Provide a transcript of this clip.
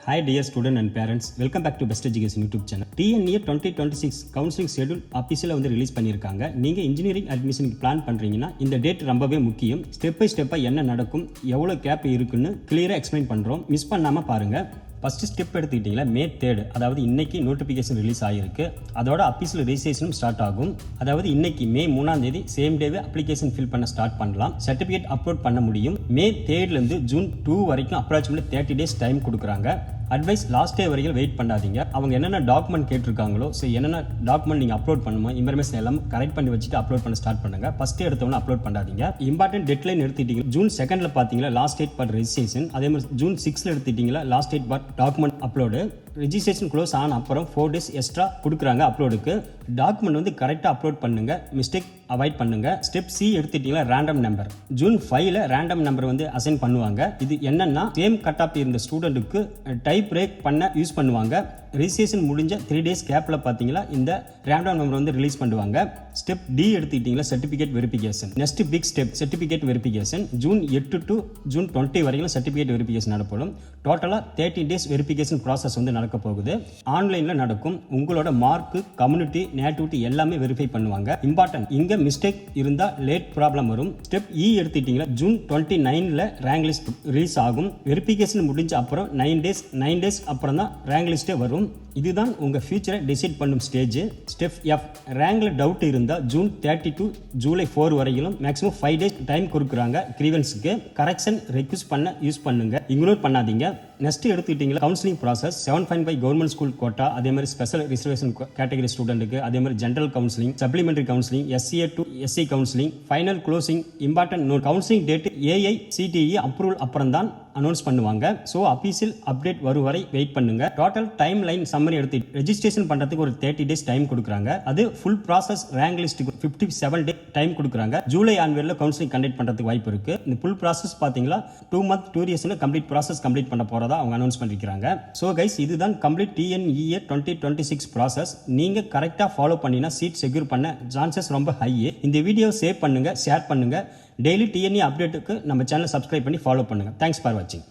Hi dear student and parents, welcome back to Best Education YouTube channel. TNEA 2026 counseling schedule officially வந்து release பண்ணியிருக்காங்க. நீங்க engineering அட்மிஷனுக்கு plan பண்றீங்கன்னா இந்த date ரொம்பவே முக்கியம். ஸ்டெப் பை ஸ்டெப்பா என்ன நடக்கும், எவ்வளவு கேப் இருக்குன்னு கிளியரா எக்ஸ்பிளைன் பண்றோம். மிஸ் பண்ணாம பாருங்க. ஃபர்ஸ்ட் ஸ்டெப் எடுத்துக்கிட்டீங்களா, May 3 அதாவது இன்னைக்கு நோட்டிஃபிகேஷன் ரிலீஸ் ஆகிருக்கு. அதோட அஃபீஷியல் ரெஜிஸ்ட்ரேஷனும் ஸ்டார்ட் ஆகும். அதாவது இன்னைக்கு May 3 சேம் டேவே அப்ளிகேஷன் ஃபில் பண்ண ஸ்டார்ட் பண்ணலாம். சர்டிஃபிகேட் அப்லோட் பண்ண முடியும். May 3 June 2 வரைக்கும் அப்ராக்சிமேட்லி 30 days டைம் கொடுக்குறாங்க. அட்வைஸ் லாஸ்ட் டே வரைக்கும் வெயிட் பண்ணாதீங்க. அவங்க என்னென்ன டாக்குமெண்ட் கேட்டிருக்காங்களோ, என்னென்ன டாக்குமெண்ட் நீங்கள் அப்லோட் பண்ணுமோ இன்ஃபர்மேஷன் எல்லாம் கரெக்ட் பண்ணி வச்சுட்டு அப்லோட் பண்ண ஸ்டார்ட் பண்ணுங்க. ஃபர்ஸ்ட் எடுத்தவொன்னே அப்லோட் பண்ணாதீங்க. இம்பார்ட்டன்ட் டெட்லைன் எடுத்துட்டீங்க. June 2 பார்த்தீங்களா லாஸ்ட் டேட் ஃபார் ரெஜிஸ்ட்ரேஷன். அதே மாதிரி June 6 எடுத்துட்டீங்களா last date for document upload. Registration close ஆன அப்புறம் 4 days எக்ஸ்ட்ரா கொடுக்குறாங்க அப்லோடுக்கு. டாக்குமெண்ட் வந்து கரெக்டாக அப்லோட் பண்ணுங்க, மிஸ்டேக் அவாய்ட் பண்ணுங்க. ஸ்டெப் சி எடுத்துட்டீங்களா random number. June 5 random number வந்து அசைன் பண்ணுவாங்க. இது என்னன்னா சேம் கட் ஆஃப் இருந்த ஸ்டூடெண்ட்டுக்கு டைப் பிரேக் பண்ண யூஸ் பண்ணுவாங்க. ரெஜிஸ்ட்ரேஷன் முடிஞ்ச 3 days கேப்ல பார்த்தீங்களா இந்த ரேண்டம் நம்பர் வந்து ரிலீஸ் பண்ணுவாங்க. ஸ்டெப் டி எடுத்துக்கிட்டீங்களா certificate verification. Next big step certificate verification. June 8 to June 20 வரைக்கும் சர்டிஃபிகேட் வெரிஃபிகேஷன் நடக்கும். டோட்டலாக 30 days வெரிஃபிகேஷன் ப்ராசஸ் வந்து நடக்க போகுது. ஆன்லைனில் நடக்கும். உங்களோட மார்க்கு, கம்யூனிட்டி, நேட்டிவிட்டி எல்லாமே வெரிஃபை பண்ணுவாங்க. இம்பார்ட்டன்ட், இங்கே மிஸ்டேக் இருந்தால் லேட் ப்ராப்ளம் வரும். ஸ்டெப் இ எடுத்துக்கிட்டீங்களா June 29 ரேங்க் லிஸ்ட் ரிலீஸ் ஆகும். வெரிஃபிகேஷன் முடிஞ்ச அப்புறம் 9 days அப்புறம் தான் ரேங்க் லிஸ்ட்டே வரும். இதுதான் உங்க ஃபியூச்சரை டிசைட் பண்ணும் ஸ்டேஜ். ஸ்டெப் எஃப் ரேங்க்ல டவுட் இருந்தா June 30 to July 4 வரையிலும் மேக்ஸிமம் 5 days டைம் கொடுக்குறாங்க. கிரீவன்ஸ்க்கு கரெக்ஷன் ரெக்வெஸ்ட் பண்ண யூஸ் பண்ணுங்க, இக்னோர் பண்ணாதீங்க. நெக்ஸ்ட் எடுத்துக்கிட்டீங்களா counselling process. 7.5 government school quota, அதே மாதிரி ஸ்பெஷல் ரிசர்வேஷன் கேட்டகரி ஸ்டூடெண்ட்டுக்கு, அதே மாதிரி general counselling, supplementary counselling, SCA to SC counselling, final closing. Important note, counselling date AICTE approval அப்புறம் தான் அனௌன்ஸ் பண்ணுவாங்க. ஸோ அஃபீஷியல் அப்டேட் வரும் வரை வெயிட் பண்ணுங்க. டோட்டல் டைம் லைன் சம்மரி எடுத்து ரெஜிஸ்ட்ரேஷன் பண்றதுக்கு ஒரு 30 days டைம் கொடுக்குறாங்க. அது ஃபுல் ப்ராசஸ் ரேங்க் லிஸ்ட்டுக்கு 57 days டைம் கொடுக்குறாங்க. ஜூலை ஆன்வர்ல கவுன்சிலிங் கண்டக்ட் பண்றதுக்கு வாய்ப்பு இருக்கு. இந்த ஃபுல் ப்ராசஸ் பாத்தீங்களா 2 month டூரியேஷன்ல கம்ப்ளீட் ப்ராசஸ் கம்ப்ளீட் பண்ண போறதா அவங்க அனௌன்ஸ் பண்ணிருக்காங்க. ஸோ கைஸ், இதுதான் கம்ப்ளீட் TNEA 2026 ப்ராசஸ். நீங்க கரெக்டா ஃபாலோ பண்ணினா சீட் செக்யூர் பண்ண சான்சஸ் ரொம்ப ஹை. இந்த வீடியோ சேவ் பண்ணுங்க, ஷேர் பண்ணுங்க. டெய்லி TNEA அப்டேட்டுக்கு நம்ம சேனல் சப்ஸ்கிரைப் பண்ணி ஃபாலோ பண்ணுங்க. தேங்க்ஸ் ஃபார் வாட்சிங்.